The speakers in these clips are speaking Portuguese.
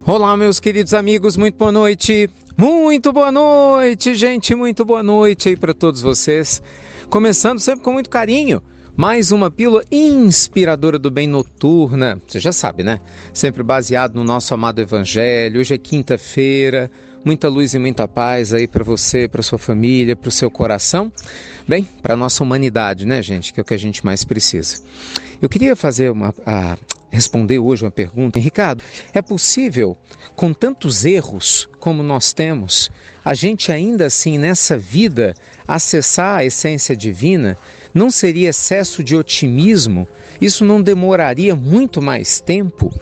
Olá, meus queridos amigos, muito boa noite. Muito boa noite, gente, muito boa noite aí para todos vocês. Começando sempre com muito carinho, mais uma pílula inspiradora do bem noturna. Você já sabe, né? Sempre baseado no nosso amado evangelho. Hoje é quinta-feira, muita luz e muita paz aí para você, para sua família, para o seu coração. Bem, para a nossa humanidade, né, gente? Que é o que a gente mais precisa. Eu queria fazer responder hoje uma pergunta. Ricardo, é possível, com tantos erros como nós temos, a gente ainda assim nessa vida acessar a essência divina? Não seria excesso de otimismo? Isso não demoraria muito mais tempo?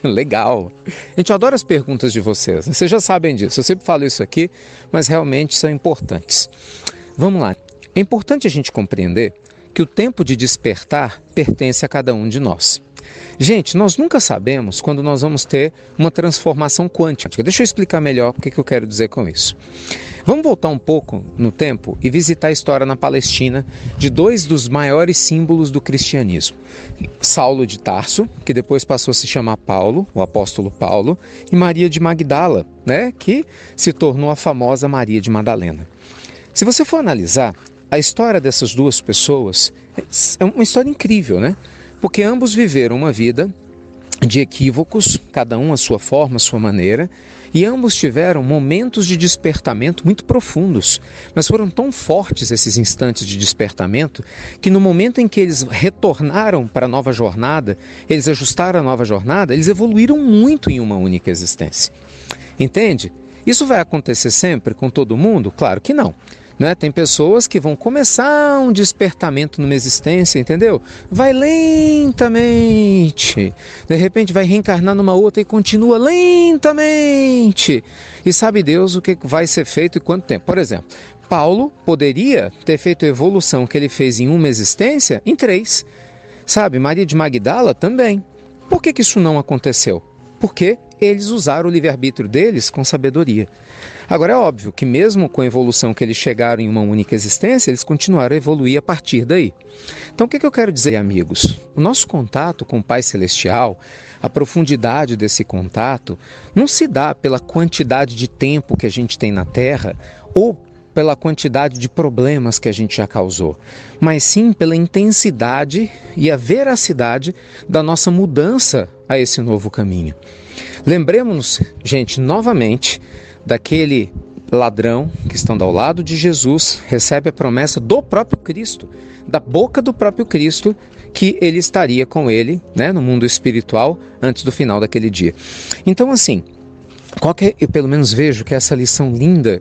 Legal! A gente adora as perguntas de vocês, vocês já sabem disso, eu sempre falo isso aqui, mas realmente são importantes. Vamos lá, é importante a gente compreender que o tempo de despertar pertence a cada um de nós. Gente, nós nunca sabemos quando nós vamos ter uma transformação quântica. Deixa eu explicar melhor o que eu quero dizer com isso. Vamos voltar um pouco no tempo e visitar a história na Palestina de dois dos maiores símbolos do cristianismo. Saulo de Tarso, que depois passou a se chamar Paulo, o apóstolo Paulo, e Maria de Magdala, né, que se tornou a famosa Maria de Madalena. Se você for analisar, a história dessas duas pessoas é uma história incrível, né? Porque ambos viveram uma vida de equívocos, cada um à sua forma, à sua maneira, e ambos tiveram momentos de despertamento muito profundos, mas foram tão fortes esses instantes de despertamento que no momento em que eles retornaram para a nova jornada, eles ajustaram a nova jornada, eles evoluíram muito em uma única existência. Entende? Isso vai acontecer sempre com todo mundo? Claro que não. Né? Tem pessoas que vão começar um despertamento numa existência, entendeu? Vai lentamente, de repente vai reencarnar numa outra e continua lentamente. E sabe Deus o que vai ser feito e quanto tempo? Por exemplo, Paulo poderia ter feito a evolução que ele fez em uma existência em 3. Sabe, Maria de Magdala também. Por que isso não aconteceu? Porque eles usaram o livre-arbítrio deles com sabedoria. Agora é óbvio que mesmo com a evolução que eles chegaram em uma única existência, eles continuaram a evoluir a partir daí. Então o que eu quero dizer, amigos? O nosso contato com o Pai Celestial, a profundidade desse contato, não se dá pela quantidade de tempo que a gente tem na Terra ou pela quantidade de problemas que a gente já causou, mas sim pela intensidade e a veracidade da nossa mudança a esse novo caminho. Lembremos-nos, gente, novamente, daquele ladrão que estando ao lado de Jesus, recebe a promessa do próprio Cristo, da boca do próprio Cristo, que ele estaria com ele, né, no mundo espiritual antes do final daquele dia. Então, assim, eu pelo menos vejo que essa lição linda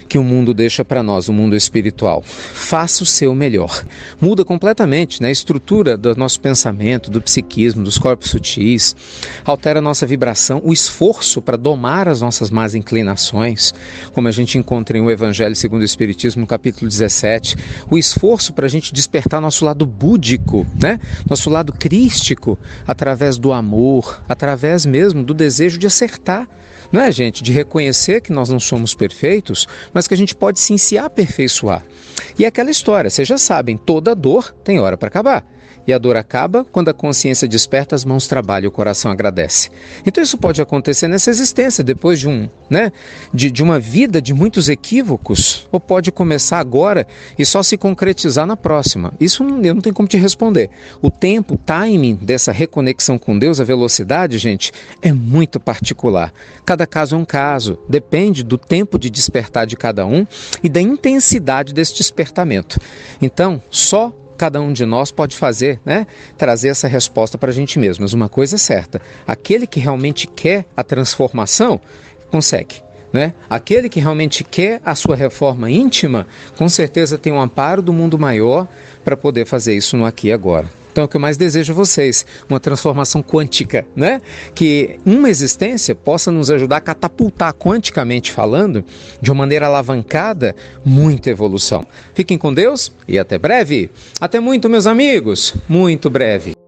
que o mundo deixa para nós, o mundo espiritual. Faça o seu melhor. Muda completamente, né, a estrutura do nosso pensamento, do psiquismo, dos corpos sutis, altera a nossa vibração, o esforço para domar as nossas más inclinações, como a gente encontra em o Evangelho segundo o Espiritismo, no capítulo 17, o esforço para a gente despertar nosso lado búdico, né, nosso lado crístico, através do amor, através mesmo do desejo de acertar, não é, gente? De reconhecer que nós não somos perfeitos, mas que a gente pode sim se aperfeiçoar. E é aquela história, vocês já sabem, toda dor tem hora para acabar. E a dor acaba quando a consciência desperta, as mãos trabalham e o coração agradece. Então isso pode acontecer nessa existência, depois de uma vida de muitos equívocos, ou pode começar agora e só se concretizar na próxima. Isso eu não tenho como te responder. O tempo, o timing dessa reconexão com Deus, a velocidade, gente, é muito particular. Cada caso é um caso, depende do tempo de despertar de cada um e da intensidade desse despertamento. Então, só cada um de nós pode fazer, né? Trazer essa resposta para a gente mesmo. Mas uma coisa é certa, aquele que realmente quer a transformação, consegue, né? Aquele que realmente quer a sua reforma íntima, com certeza tem um amparo do mundo maior para poder fazer isso no aqui e agora. Então, o que eu mais desejo a vocês, uma transformação quântica, né? Que uma existência possa nos ajudar a catapultar, quanticamente falando, de uma maneira alavancada, muita evolução. Fiquem com Deus e até breve. Até muito, meus amigos. Muito breve.